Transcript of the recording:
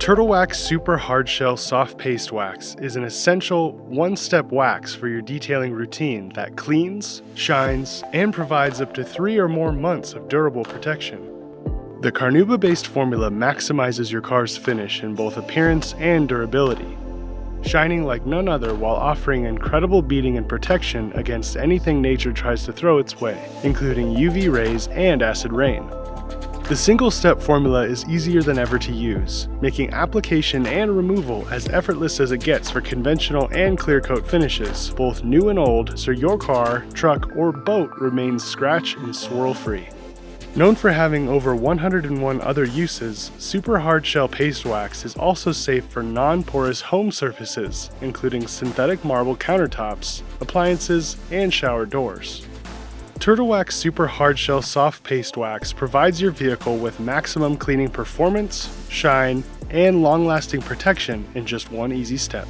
Turtle Wax Super Hardshell Soft Paste Wax is an essential one-step wax for your detailing routine that cleans, shines, and provides up to 3 or more months of durable protection. The carnauba-based formula maximizes your car's finish in both appearance and durability, shining like none other while offering incredible beading and protection against anything nature tries to throw its way, including UV rays and acid rain. The single-step formula is easier than ever to use, making application and removal as effortless as it gets for conventional and clear coat finishes, both new and old, so your car, truck, or boat remains scratch and swirl-free. Known for having over 101 other uses, Super Hardshell Paste Wax is also safe for non-porous home surfaces, including synthetic marble countertops, appliances, and shower doors. Turtle Wax Super Hardshell Soft Paste Wax provides your vehicle with maximum cleaning performance, shine, and long-lasting protection in just one easy step.